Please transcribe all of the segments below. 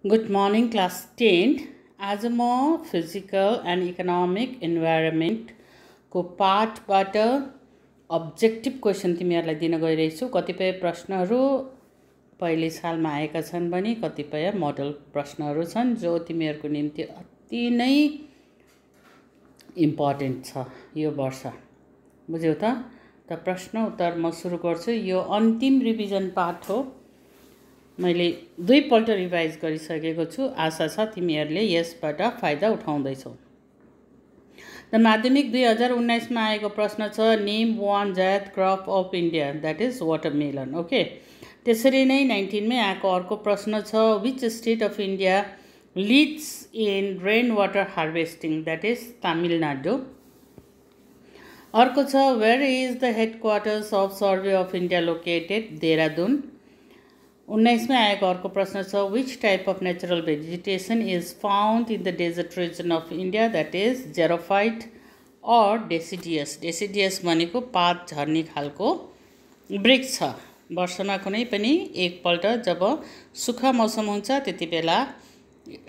Good morning class 10। आज म physical and economic इन्भाइरोमेन्टको पार्टबाट अब्जेक्टिभ क्वेसन तिमीहरूलाई दिन गइरहेछु। कतिपय प्रश्नहरू पहिले सालमा आएका छन् भने कतिपय मोडल प्रश्नहरू छन् जो तिमीहरूको निम्ति अति नै इम्पोर्टेन्ट छ यो वर्ष। बुझ्यौ त प्रश्न उत्तर म सुरु गर्छु। यो अन्तिम रिभिजन पार्ट हो। मैले दुईपल्ट रिभाइज गरिसकेको छु। आशा छ तिमीहरूले यसबाट फाइदा उठाउँदैछौ। द माध्यमिक 2019 मा आएको प्रश्न छ नेम वान जायद crop of India, that is watermelon. Okay, त्यसरी नै 19 मै आएको अर्को प्रश्न छ which state of India leads in rain water हार्वेस्टिङ, that is Tamil Nadu. अर्को छ where is the headquarters of survey of India located, Dehradun. 19 में आएको अर्को प्रश्न छ which type of natural vegetation is found in the desert reason of India, that is xerophyte और deciduous. Deciduous भनेको पात झर्ने खालको वृक्ष छ। वर्षमा कुनै पनि एकपल्ट जब सुक्खा मौसम हुन्छ त्यति बेला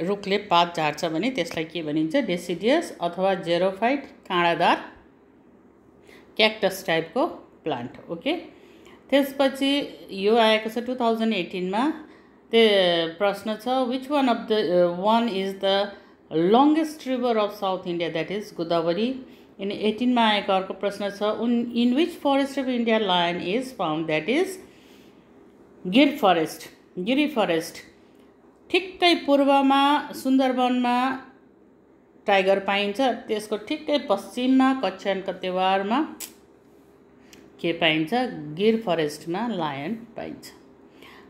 रुखले पात झार्छ भने त्यसलाई के भनिन्छ, डेसिडियस अथवा जेरोफाइट, काँडादार क्याक्टस टाइपको प्लान्ट। ओके, त्यसपछि यो आएको छ 2018 मा। प्रश्न छ which one of the one is the longest river of South India, that is Godavari. In 18 मा आएको अर्को प्रश्न छ in which forest of India lion is found, that is Gir forest, Giri forest. ठिक्कै पूर्वमा सुन्दरवनमा टाइगर पाइन्छ, त्यसको ठिक्कै पश्चिममा कच्छन कतेवारमा के पाइन्छ, गिर फरेस्टमा लायन पाइन्छ।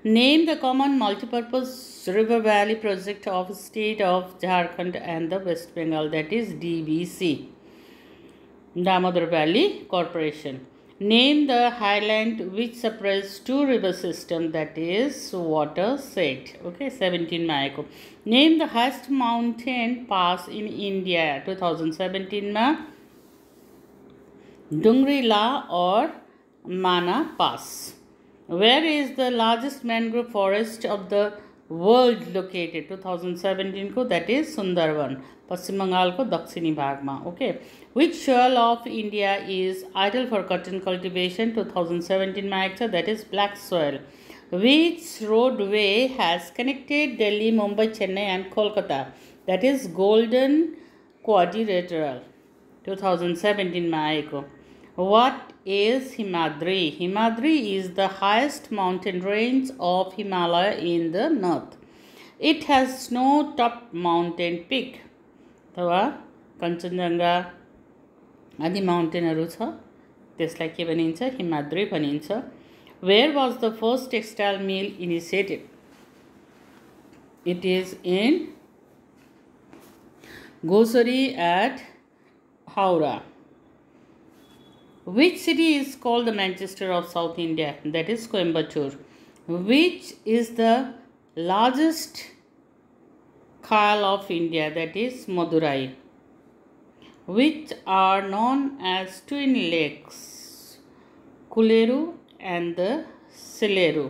Name the common multipurpose river valley project of state of Jharkhand and the West Bengal, that is DVC, Damodar valley corporation. Name the highland which separates two river system, that is watershed. Okay, 17 मा आएको। Name the highest mountain pass in India 2017 मा डुङ्ग्रिला और Mana pass. Where is the largest mangrove forest of the world located 2017 को, that is Sundarban, Paschim Bangal को दक्षिणी भाग में। Okay, which soil of India is ideal for cotton cultivation 2017 में आएको छ, that is black soil. Which roadway has connected Delhi, Mumbai, Chennai and Kolkata, that is golden quadrilateral 2017 में आएको। What is Himadri? Himadri is the highest mountain range of Himalaya in the north. It has snow-topped mountain peak. अथवा कञ्चनजङ्घा आदि माउन्टेनहरू छ, त्यसलाई के भनिन्छ, हिमाद्री भनिन्छ। Where was the first textile mill initiated? It is in Gosari at Howrah. Which city is called the Manchester of South India, that is Coimbatore. Which is the largest khal of India, that is Madurai. Which are known as twin lakes, Kuleru and the Sileru,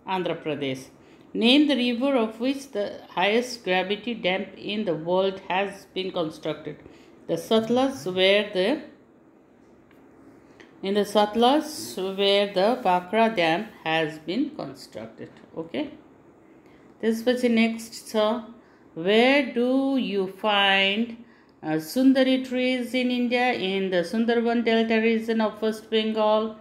Andhra Pradesh. Name the river of which the highest gravity dam in the world has been constructed. The Satluj, where the Bhakra Dam has been constructed. Okay, त्यसपछि next छ where do you find Sundari trees in India? In the Sundarban Delta region of West Bengal.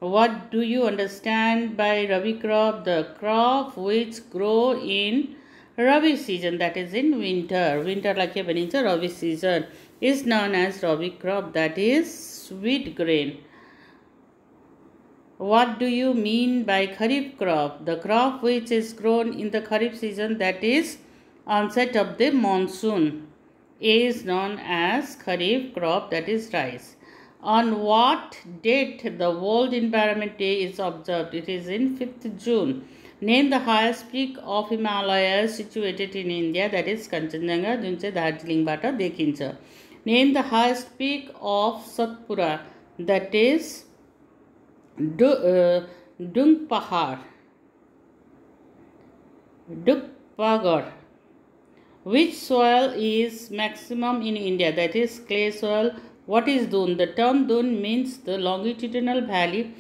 What do you understand by Rabi crop? The crop which grow in Rabi season, that is in winter. Winter like के भनिन्छ, Rabi season is known as Rabi crop, that is sweet grain. What do you mean by Kharif crop? The crop which is grown in the Kharif season, that is onset of the monsoon, is known as Kharif crop, that is rice. On what date the World Environment Day is observed? It is in 5th June. Name the highest peak of Himalayas situated in India, that is Kanchenjunga, जुन चाहिँ दार्जिलिङबाट देखिन्छ. Name the highest peak of Satpura, that is Dung Pahar, Dukpagar, Which soil is maximum in India? That is clay soil. What is dune? The term dune means the longitudinal valley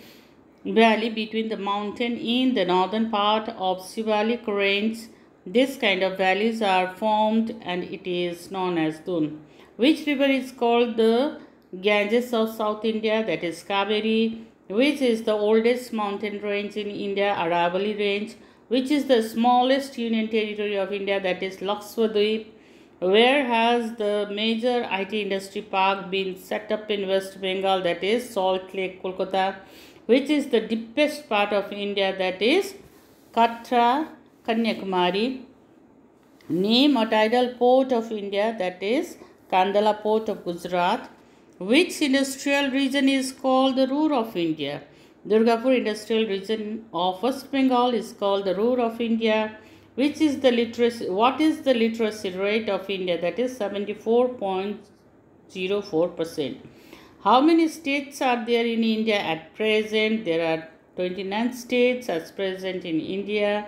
between the mountain in the northern part of Shivalik range. This kind of valleys are formed and it is known as dune. Which river is called the Ganges of South India? That is Kaveri. Which is the oldest mountain range in India? Aravalli range. Which is the smallest union territory of India? That is Lakshadweep. Where has the major IT industry park been set up in West Bengal? That is Salt Lake, Kolkata. Which is the deepest part of India? That is Katra, Kanyakumari. Name a tidal port of India. That is Kandala Port of Gujarat. Which industrial region is called the Ruhr of India? Durgapur industrial region of West Bengal is called the Ruhr of India. What is the literacy rate of India? That is 74.04%. How many states are there in India at present? There are 29 states as present in India.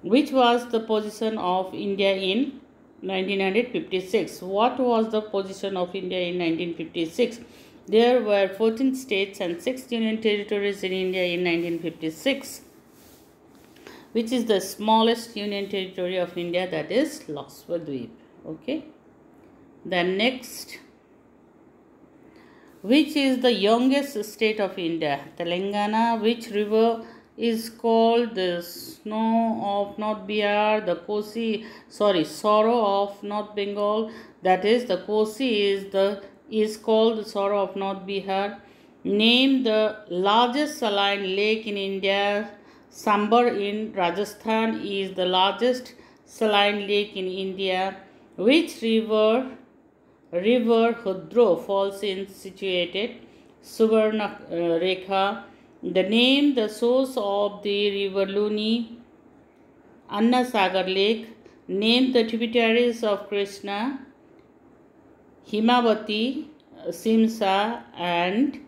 Which was the position of India in 1956? What was the position of India in 1956? There were 14 states and 6 union territories in India in 1956. Which is the smallest union territory of India? That is Lakshadweep. Okay. Then next, which is the youngest state of India? Telangana. Which river is called the snow of North Bihar? The sorrow of North Bengal. That is the Kosi is called the sorrow of North Bihar. Name the largest saline lake in India. Sambar in Rajasthan is the largest saline lake in India. Which river Hudro falls in situated? Suvarna Rekha. The source of the river Luni. Anna Sagar Lake. Name the tributaries of Krishna. Himavati, Simsa and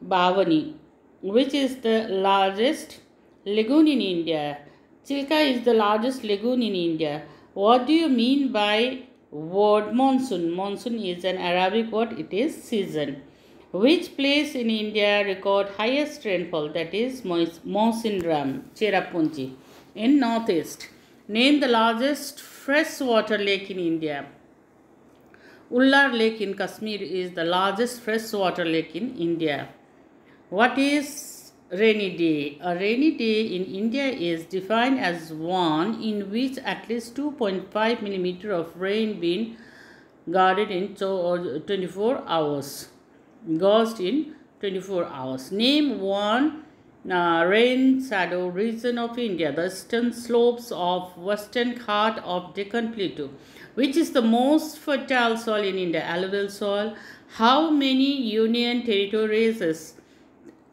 Bhavani. Which is the largest lagoon in India? Chilka is the largest lagoon in India. What do you mean by word monsoon? Monsoon is an Arabic word. It is season. Which place in India record highest rainfall? That is Mawsynram, Cherrapunji in northeast. Name the largest freshwater lake in India. Ullar Lake in Kashmir is the largest freshwater lake in India. What is rainy day? A rainy day in India is defined as one in which at least 2.5 mm of rain been guarded in 24 hours. Gushed in 24 hours. Name one rain shadow region of India. The eastern slopes of western Ghat of Deccan Plateau. Which is the most fertile soil in India? Alluvial soil. How many union territories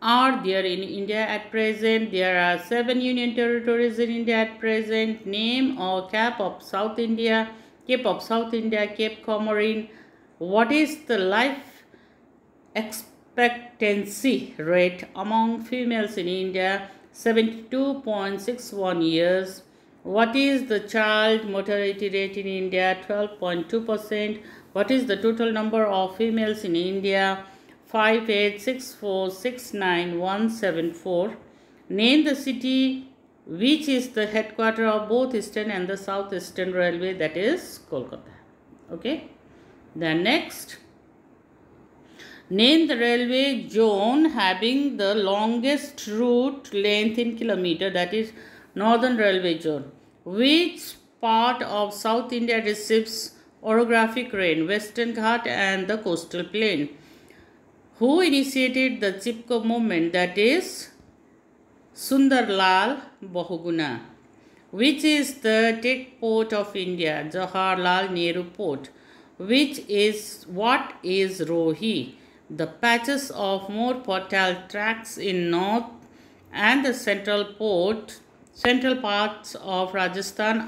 are there in India at present? There are 7 union territories in India at present. Name a Cape of South India, Cape Comorin. What is the life expectancy rate among females in India? 72.61 years. What is the child mortality rate in India? 12.2%. What is the total number of females in India? 586469,174. Name the city which is the headquarter of both Eastern and the Southeastern Railway. That is Kolkata. Okay. Then next, name the railway zone having the longest route length in kilometer. That is Northern Railway Zone. Which part of South India receives orographic rain? Western Ghat and the coastal plain. Who initiated the Chipko movement? That is Sundarlal Bahuguna. Which is the tech port of India? Jawaharlal Nehru Port. What is Rohi? The patches of more fertile tracts in north and the central parts of Rajasthan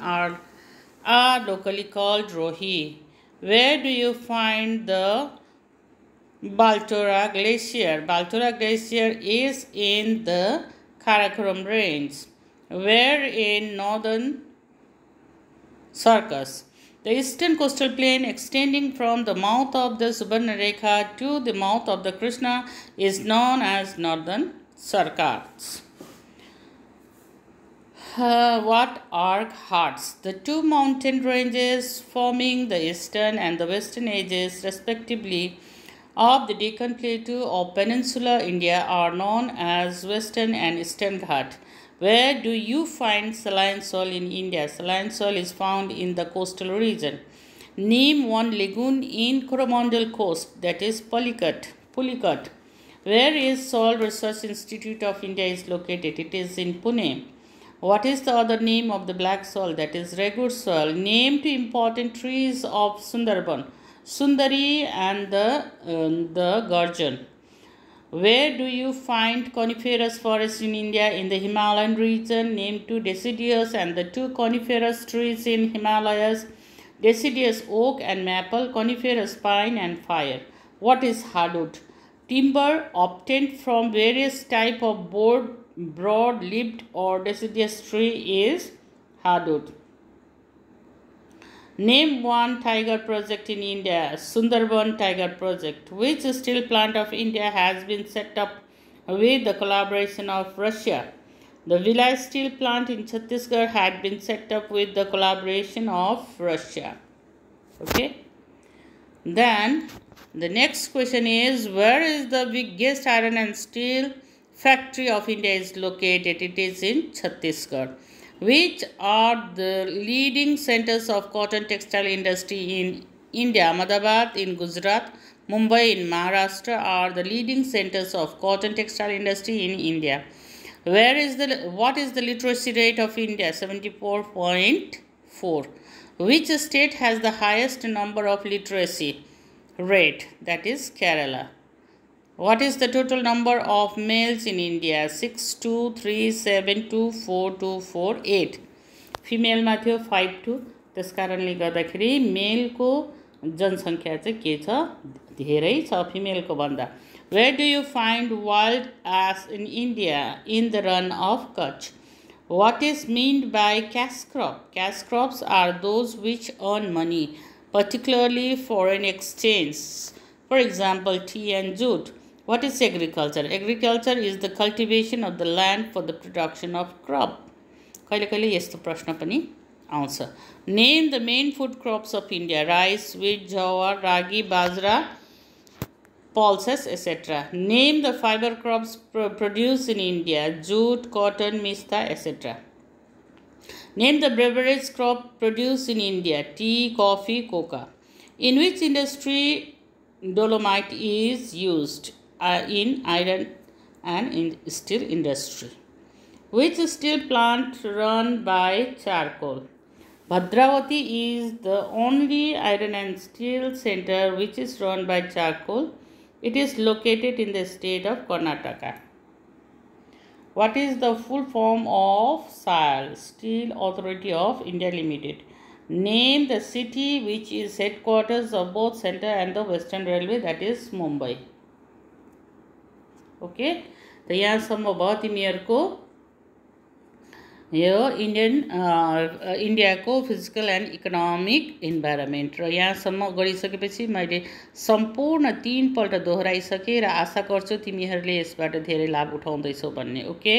are locally called Rohi. Where do you find the Baltora Glacier? Baltora Glacier is in the Karakoram Range. Where in northern circus. The eastern coastal plain extending from the mouth of the Subarnarekha to the mouth of the Krishna is known as northern circus. What are Ghats? The two mountain ranges forming the eastern and the western edges, respectively, of the Deccan Plateau of Peninsular India are known as Western and Eastern Ghat. Where do you find saline soil in India? Saline soil is found in the coastal region. Name one lagoon in Coromandel coast, that is Pulicat. Where is Soil Research Institute of India is located? It is in Pune. What is the other name of the black soil? That is Regur soil. Name two important trees of Sundarban. Sundari and the Garjan. Where do you find coniferous forests in India? In the Himalayan region. Name two deciduous and the two coniferous trees in Himalayas. Deciduous oak and maple, coniferous pine and fire. What is hardwood? Timber obtained from various type of broad-leaved or deciduous tree is hardwood. Name one tiger project in India. Sundarban Tiger Project. Which steel plant of India has been set up with the collaboration of Russia? The Villai steel plant in Chhattisgarh had been set up with the collaboration of Russia. Okay. Then the next question is, where is the biggest iron and steel factory of India is located? It is in Chhattisgarh. Which are the leading centers of cotton textile industry in India? Ahmedabad in Gujarat, Mumbai in Maharashtra are the leading centers of cotton textile industry in India. What is the literacy rate of India? 74.4. Which state has the highest number of literacy rate? That is Kerala. What is the total number of males in India? 6237242448. Female मा थियो 52. त्यसकारणले गर्दाखेरि मेलको जनसङ्ख्या चाहिँ के छ? धेरै छ फिमेलको भन्दा. Where do you find wild ass in India? In the run of Kutch. What is meant by cash crop? Cash crops are those which earn money, particularly foreign exchange. For example, tea and jute. What is agriculture? Agriculture is the cultivation of the land for the production of crop. कहिले कहिले यस्तो प्रश्न पनि आउँछ. Name the main food crops of India. Rice, wheat, jowar, ragi, bajra, pulses, etc. Name the fiber crops produced in India. Jute, cotton, mista, etc. Name the beverage crop produced in India. Tea, coffee, coca. In which industry dolomite is used? In iron and in steel industry. Which steel plant run by charcoal? Bhadravati is the only iron and steel center which is run by charcoal. It is located in the state of Karnataka. What is the full form of SAIL, Steel Authority of India Limited? Name the city which is headquarters of both Central and the Western Railway, that is Mumbai. Okay तो यहाँसम्म भयो तिमीहरूको यो इन्डियाको physical and economic environment र यहाँसम्म गरिसकेपछि मैले सम्पूर्ण 3 पल्ट दोहोऱ्याइसकेँ र आशा गर्छु तिमीहरूले यसबाट धेरै लाभ उठाउँदैछौ भन्ने. ओके.